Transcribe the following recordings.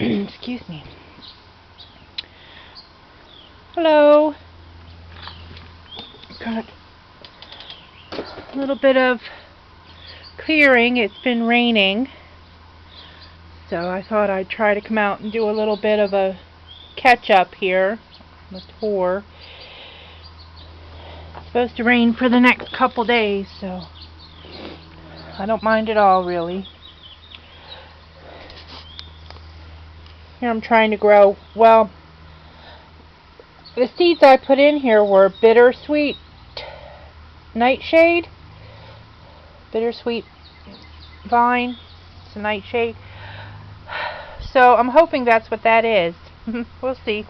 Excuse me. Hello. Got a little bit of clearing. It's been raining, so I thought I'd try to come out and do a little bit of a catch up here on the tour. It's supposed to rain for the next couple days, so I don't mind at all, really. Here I'm trying to grow, well, the seeds I put in here were bittersweet nightshade. Bittersweet vine. It's a nightshade. So I'm hoping that's what that is. We'll see.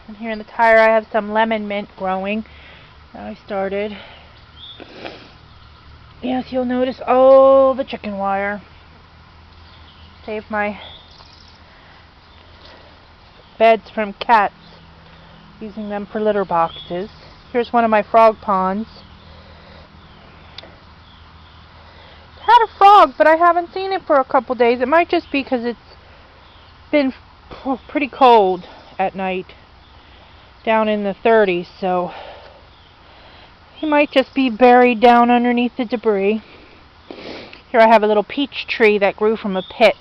And here in the tire I have some lemon mint growing that I started. Yes, you'll notice all the chicken wire. Save my beds from cats, using them for litter boxes. Here's one of my frog ponds. Had a frog, but I haven't seen it for a couple days. It might just be because it's been pretty cold at night, down in the 30s, so he might just be buried down underneath the debris. Here I have a little peach tree that grew from a pit.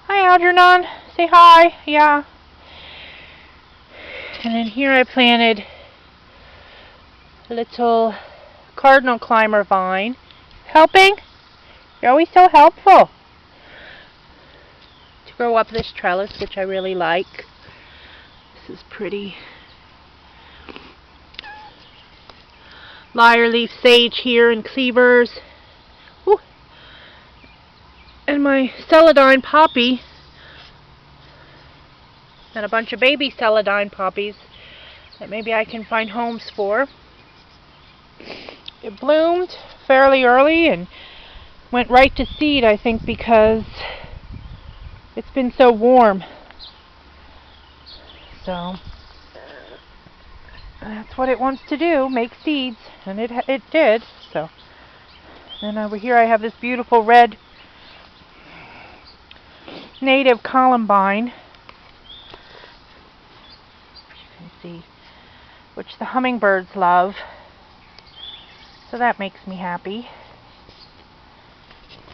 Hi, Algernon. Say hi. Yeah. And then here I planted a little cardinal climber vine. Helping? You're always so helpful. To grow up this trellis, which I really like. This is pretty. Lyre leaf sage here and cleavers. Ooh. And my celandine poppy. And a bunch of baby celandine poppies that maybe I can find homes for. It bloomed fairly early and went right to seed, I think, because it's been so warm. So that's what it wants to do, make seeds, and it did. So then over here I have this beautiful red native columbine. Which the hummingbirds love. So that makes me happy.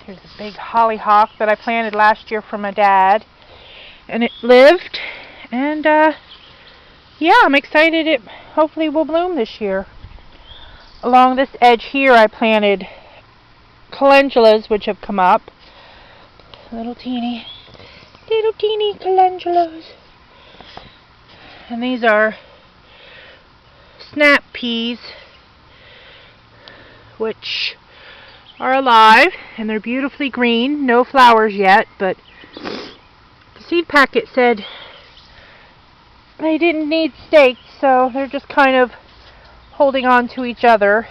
Here's a big hollyhock that I planted last year for my dad. And it lived. And yeah, I'm excited it hopefully will bloom this year. Along this edge here I planted calendulas, which have come up. Little teeny calendulas. And these are snap peas, which are alive, and they're beautifully green. No flowers yet, but the seed packet said they didn't need stakes, so they're just kind of holding on to each other,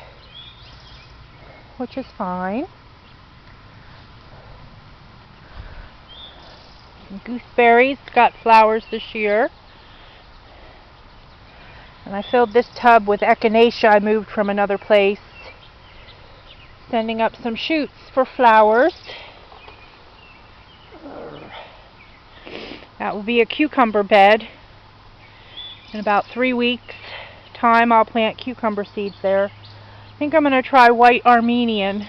which is fine. Some gooseberries got flowers this year. And I filled this tub with echinacea I moved from another place, sending up some shoots for flowers. That will be a cucumber bed. In about 3 weeks' time I'll plant cucumber seeds there. I think I'm going to try white Armenian,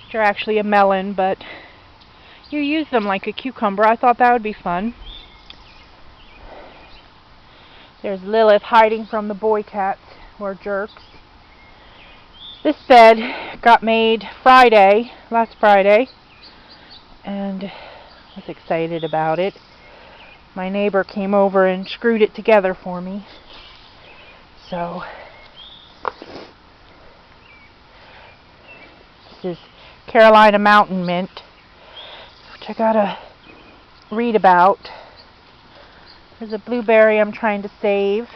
which are actually a melon, but you use them like a cucumber. I thought that would be fun. There's Lilith hiding from the boy cats, who are jerks. This bed got made last Friday, and I was excited about it. My neighbor came over and screwed it together for me. So, this is Carolina Mountain Mint, which I gotta read about. There's a blueberry I'm trying to save.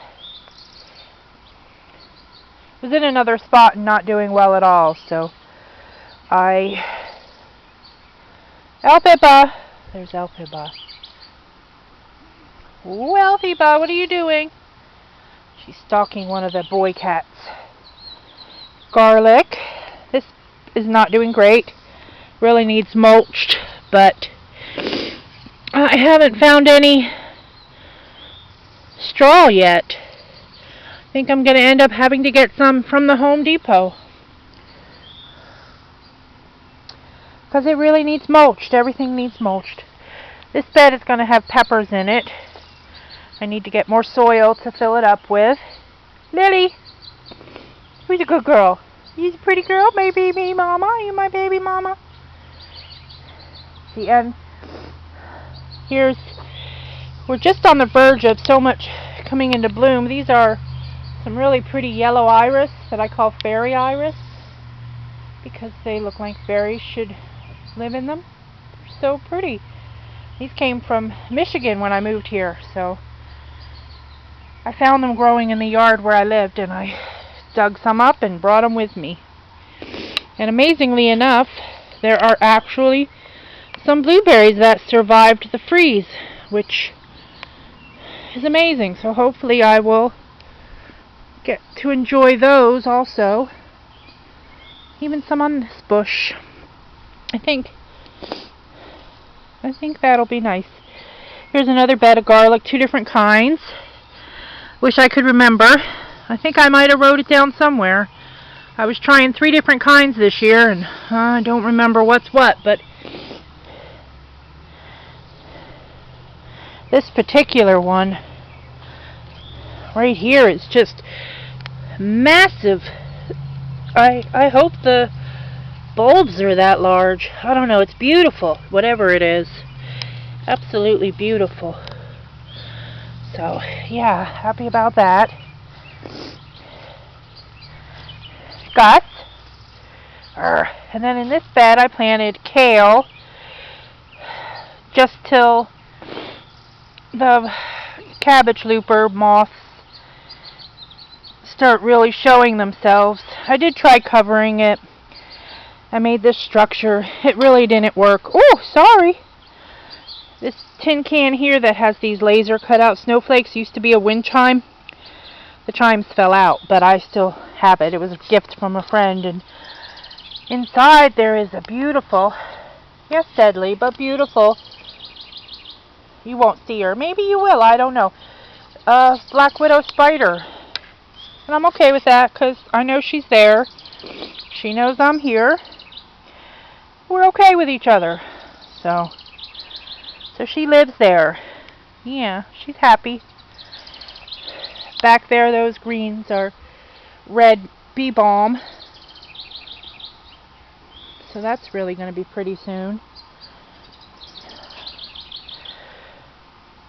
It was in another spot and not doing well at all, so Elphaba! There's Elphaba. Ooh, Elphaba, what are you doing? She's stalking one of the boy cats. Garlic. This is not doing great. Really needs mulched, but I haven't found any straw yet. I think I'm going to end up having to get some from the Home Depot. Because it really needs mulched. Everything needs mulched. This bed is going to have peppers in it. I need to get more soil to fill it up with. Lily! Who's a good girl? You a pretty girl, my baby mama? You my baby mama? See, and we're just on the verge of so much coming into bloom. These are some really pretty yellow iris that I call fairy iris, because they look like fairies should live in them. They're so pretty. These came from Michigan when I moved here, so I found them growing in the yard where I lived, and I dug some up and brought them with me. And amazingly enough, there are actually some blueberries that survived the freeze, which is amazing. So hopefully I will get to enjoy those also. Even some on this bush. I think that'll be nice. Here's another bed of garlic, 2 different kinds. Wish I could remember. I think I might have wrote it down somewhere. I was trying 3 different kinds this year, and I don't remember what's what, but this particular one right here is just massive. I hope the bulbs are that large. I don't know. It's beautiful, whatever it is. Absolutely beautiful. So, yeah, happy about that. Gus. And then in this bed I planted kale just till the cabbage looper moths start really showing themselves. I did try covering it. I made this structure. It really didn't work. Oh, sorry. This tin can here that has these laser cutout snowflakes used to be a wind chime. The chimes fell out, but I still have it. It was a gift from a friend, and inside there is a beautiful, yes, deadly, but beautiful, you won't see her. Maybe you will, I don't know. Black widow spider. And I'm okay with that because I know she's there. She knows I'm here. We're okay with each other. So she lives there. Yeah, she's happy. Back there, those greens are red bee balm. So that's really going to be pretty soon.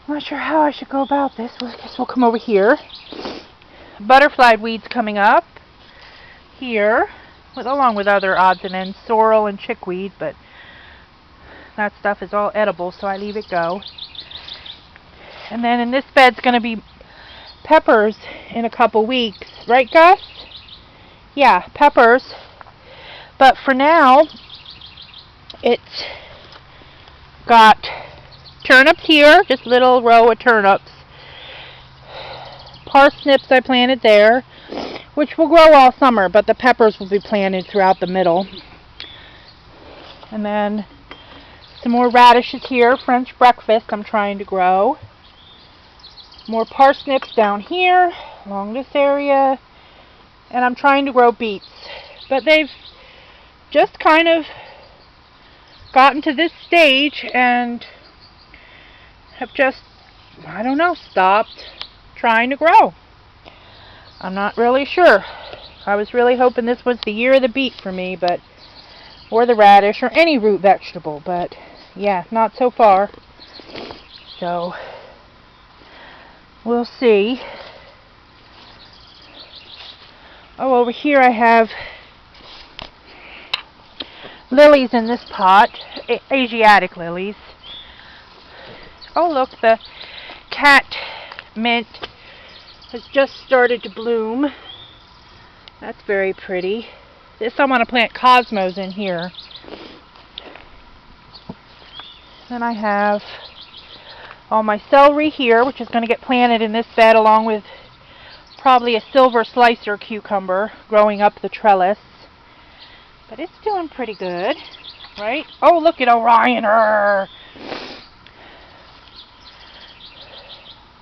I'm not sure how I should go about this. Well, I guess we'll come over here. Butterfly weeds coming up here, along with other odds and ends, sorrel and chickweed, but that stuff is all edible, so I leave it go. And then in this bed's going to be peppers in a couple weeks. Right, Gus? Yeah, peppers. But for now, it's got turnips here, just little row of turnips. Parsnips I planted there, which will grow all summer, but the peppers will be planted throughout the middle. And then some more radishes here, French breakfast I'm trying to grow. More parsnips down here, along this area. And I'm trying to grow beets. But they've just kind of gotten to this stage and have just, I don't know, stopped trying to grow. I'm not really sure. I was really hoping this was the year of the beet for me, but, or the radish, or any root vegetable, but yeah, not so far. So we'll see. Oh, over here I have lilies in this pot, Asiatic lilies. Oh, look, the cat mint has just started to bloom. That's very pretty. This I want to plant cosmos in here. Then I have all my celery here, which is going to get planted in this bed along with probably a silver slicer cucumber growing up the trellis. But it's doing pretty good, right? Oh, look at Orion.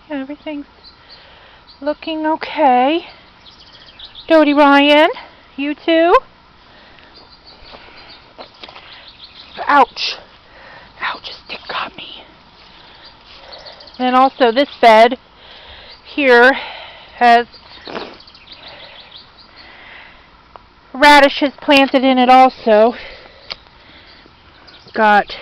Everything's looking okay. Dodie Ryan, you too? Ouch. Ouch, a stick got me. Then also this bed here has radishes planted in it also. Got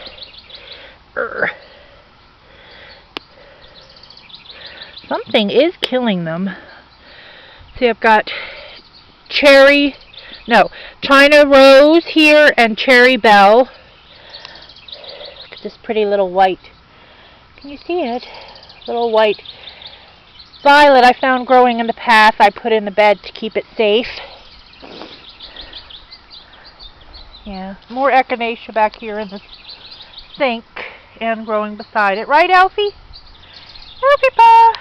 something is killing them. See, I've got China Rose here and Cherry Belle. Look at this pretty little white. Can you see it? Little white violet I found growing in the path. I put in the bed to keep it safe. Yeah, more echinacea back here in the sink and growing beside it. Right, Alfie? Alfie Pa!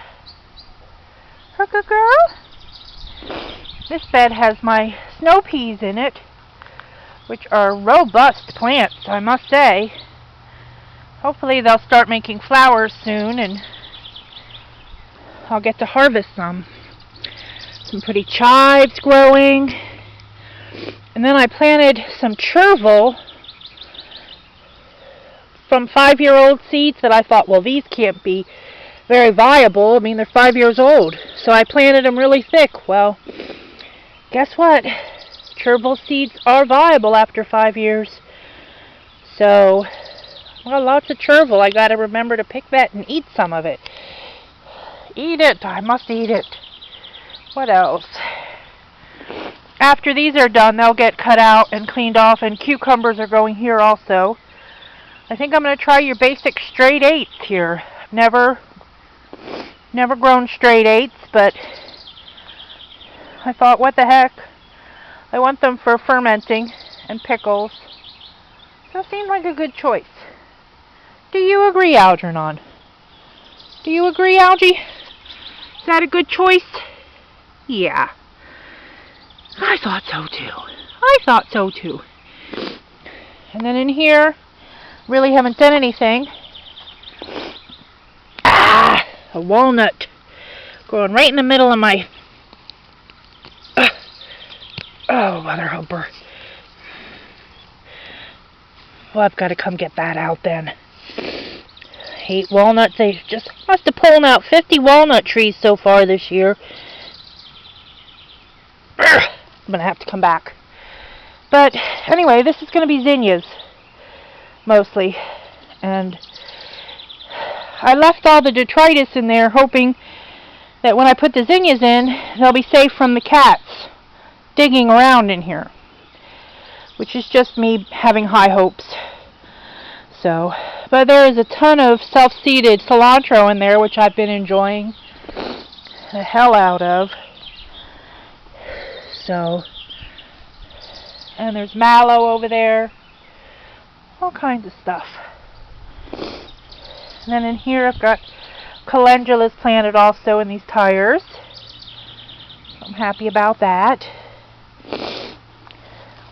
Her good girl? This bed has my snow peas in it, which are robust plants, I must say. Hopefully they'll start making flowers soon and I'll get to harvest some. Some pretty chives growing. And then I planted some chervil from 5-year-old seeds that I thought, well, these can't be very viable. I mean, they're 5 years old. So I planted them really thick. Well, guess what? Chervil seeds are viable after 5 years. So, well, lots of chervil. I got to remember to pick that and eat some of it. Eat it. I must eat it. What else? After these are done, they'll get cut out and cleaned off, and cucumbers are going here also. I think I'm going to try your basic straight 8s here. Never grown straight 8s, but I thought, what the heck? I want them for fermenting and pickles. So it seemed like a good choice. Do you agree, Algernon? Do you agree, Algie? Is that a good choice? Yeah. I thought so too. And then in here, really haven't done anything. A walnut growing right in the middle of my... Oh, Mother Helper. Well, I've got to come get that out then. I hate walnuts. They just must have pulled out 50 walnut trees so far this year. I'm going to have to come back. But anyway, this is going to be zinnias, mostly. And I left all the detritus in there, hoping that when I put the zinnias in, they'll be safe from the cats digging around in here. Which is just me having high hopes. So, but there is a ton of self-seeded cilantro in there, which I've been enjoying the hell out of. So, and there's mallow over there, all kinds of stuff. And then in here I've got calendulas planted also in these tires. So I'm happy about that.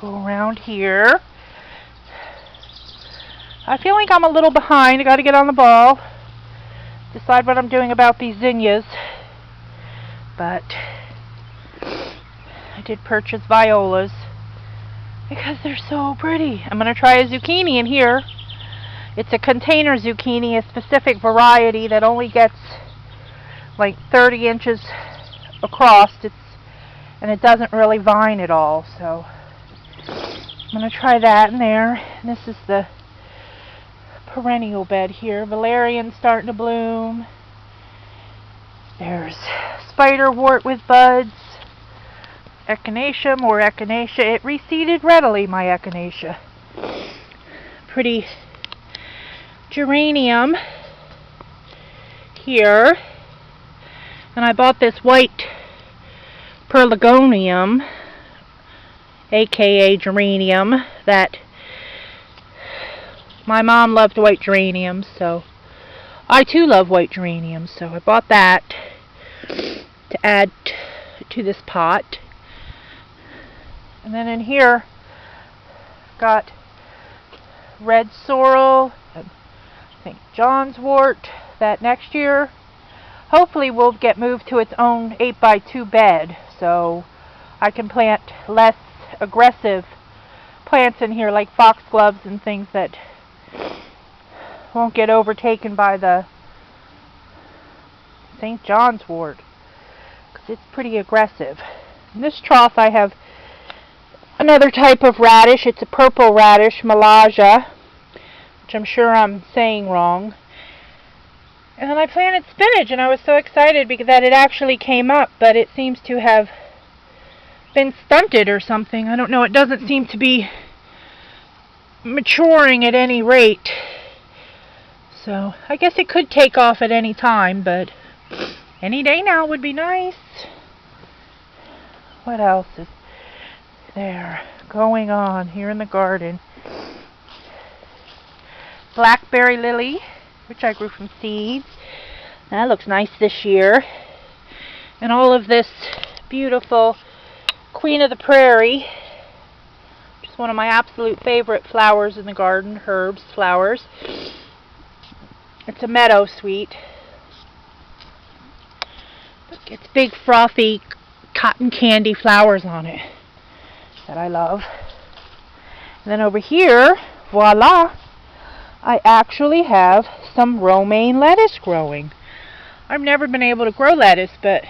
Go around here. I feel like I'm a little behind. I got to get on the ball. Decide what I'm doing about these zinnias. But I did purchase violas because they're so pretty. I'm going to try a zucchini in here. It's a container zucchini, a specific variety that only gets like 30 inches across. And it doesn't really vine at all. So I'm going to try that in there. And this is the perennial bed here. Valerian's starting to bloom. There's spiderwort with buds. Echinacea, more echinacea. It reseeded readily, my echinacea. Pretty geranium here. And I bought this white pelargonium, aka geranium, that my mom loved white geraniums, so I too love white geraniums, so I bought that to add to this pot. And then in here, got red sorrel and St. John's wort that next year hopefully will get moved to its own 8x2 bed, so I can plant less aggressive plants in here like foxgloves and things that won't get overtaken by the St. John's wort, because it's pretty aggressive. In this trough I have another type of radish. It's a purple radish, Malaja, which I'm sure I'm saying wrong. And then I planted spinach, and I was so excited because that it actually came up, but it seems to have been stunted or something. I don't know. It doesn't seem to be maturing at any rate. So I guess it could take off at any time, but any day now would be nice. What else is there going on here in the garden? Blackberry lily, which I grew from seeds. That looks nice this year. And all of this beautiful Queen of the Prairie, which is one of my absolute favorite flowers in the garden, herbs, flowers. It's a meadow sweet. It's big, frothy, cotton candy flowers on it that I love. And then over here, voila, I actually have some romaine lettuce growing. I've never been able to grow lettuce, but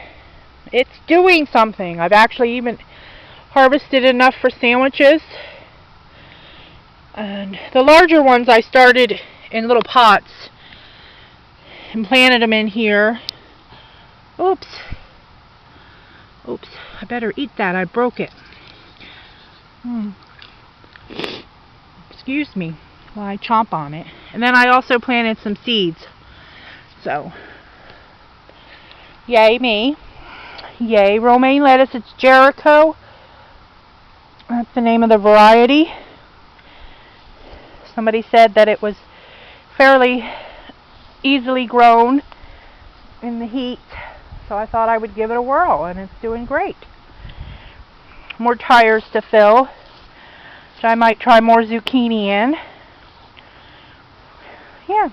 it's doing something. I've actually even harvested enough for sandwiches. And the larger ones I started in little pots and planted them in here. Oops. Oops. I better eat that. I broke it. Excuse me while I chomp on it. And then I also planted some seeds. So, yay me. Yay romaine lettuce. It's Jericho. That's the name of the variety. Somebody said that it was fairly easily grown in the heat, so I thought I would give it a whirl, and it's doing great. More tires to fill, which I might try more zucchini in. Yeah.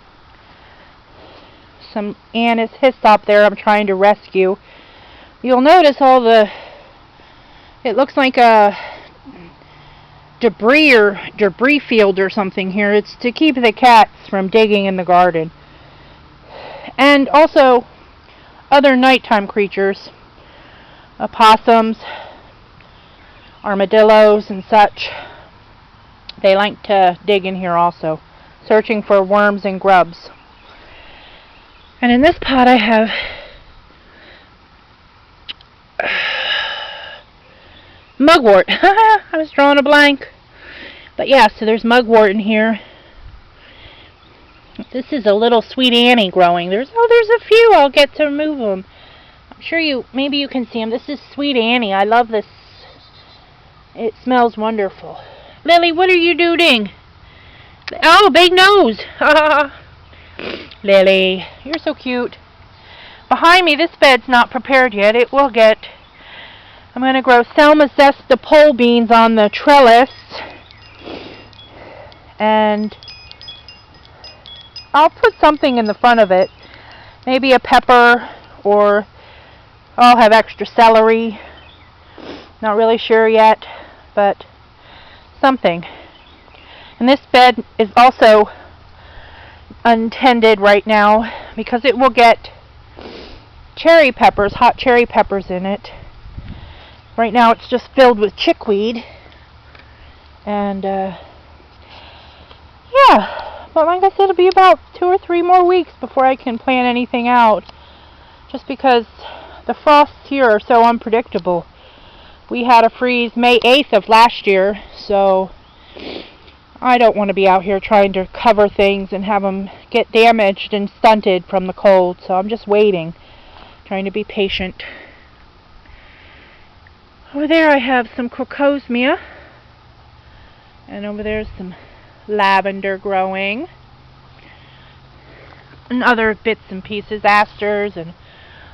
Some anise hyssop there I'm trying to rescue. You'll notice all the, it looks like a debris field or something here. It's to keep the cats from digging in the garden. And also other nighttime creatures, opossums, armadillos and such. They like to dig in here also, searching for worms and grubs. And in this pot I have mugwort. I was drawing a blank. But yeah, so there's mugwort in here. This is a little Sweet Annie growing. There's a few. I'll get to remove them. I'm sure maybe you can see them. This is Sweet Annie. I love this. It smells wonderful. Lily, what are you doing? Oh, big nose. Lily, you're so cute. Behind me, this bed's not prepared yet. It will get. I'm going to grow Selma Zesta pole beans on the trellis. And I'll put something in the front of it. Maybe a pepper, or I'll have extra celery. Not really sure yet, but something. And this bed is also untended right now because it will get cherry peppers, hot cherry peppers in it. Right now it's just filled with chickweed. And yeah, but like I said, it'll be about 2 or 3 more weeks before I can plan anything out, just because the frosts here are so unpredictable. We had a freeze May 8th of last year, so I don't want to be out here trying to cover things and have them get damaged and stunted from the cold, so I'm just waiting, trying to be patient. Over there I have some crocosmia, and over there's some lavender growing, and other bits and pieces, asters, and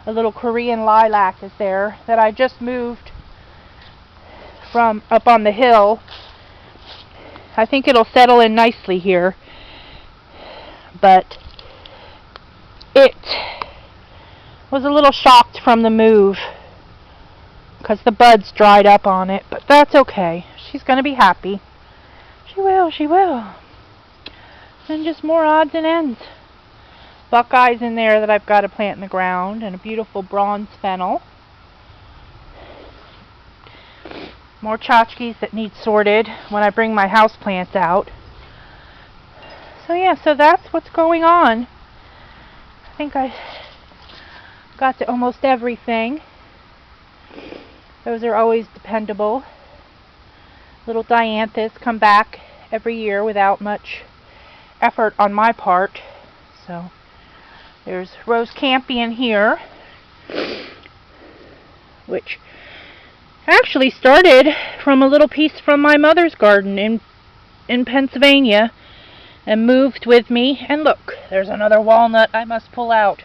a little Korean lilac is there that I just moved from up on the hill. I think it'll settle in nicely here, but it was a little shocked from the move because the buds dried up on it, but that's okay. She's going to be happy. She will, she will. And just more odds and ends. Buckeyes in there that I've got to plant in the ground, and a beautiful bronze fennel. More tchotchkes that need sorted when I bring my houseplants out. So yeah, so that's what's going on. I think I got to almost everything. Those are always dependable. Little dianthus come back every year without much effort on my part. So there's rose campion here, which actually started from a little piece from my mother's garden in Pennsylvania and moved with me. And look, there's another walnut I must pull out.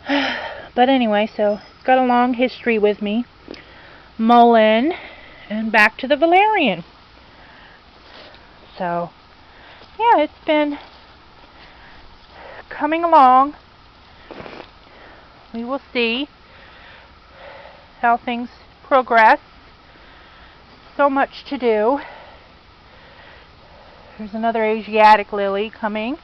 But anyway, so it's got a long history with me. Mullein, and back to the valerian. So yeah, it's been coming along. We will see how things progress. So much to do. There's another Asiatic lily coming.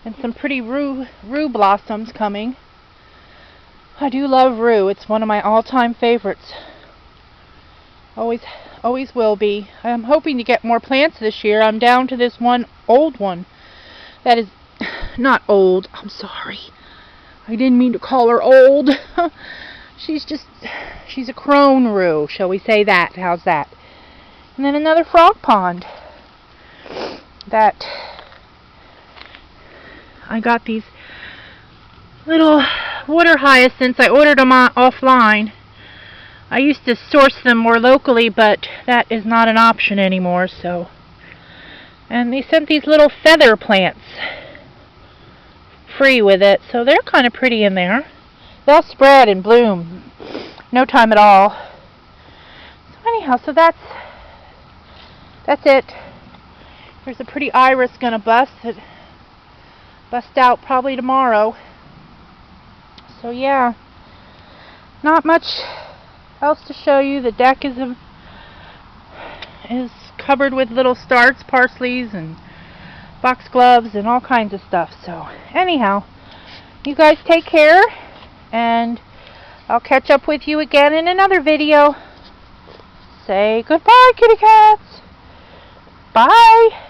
And some pretty rue blossoms coming. I do love rue. It's one of my all-time favorites. Always will be. I'm hoping to get more plants this year. I'm down to this one old one. That is not old. I'm sorry. I didn't mean to call her old. She's a crone rue, shall we say that? How's that? And then another frog pond. That I got these little water hyacinths. I ordered them offline. I used to source them more locally, but that is not an option anymore. So, and they sent these little feather plants free with it, so they're kind of pretty in there. They'll spread and bloom no time at all. So anyhow, so that's it. There's a pretty iris gonna bust out probably tomorrow. So yeah, not much else to show you. The deck is covered with little starts, parsleys, and foxgloves, and all kinds of stuff. So anyhow, you guys take care, and I'll catch up with you again in another video. Say goodbye, kitty cats. Bye.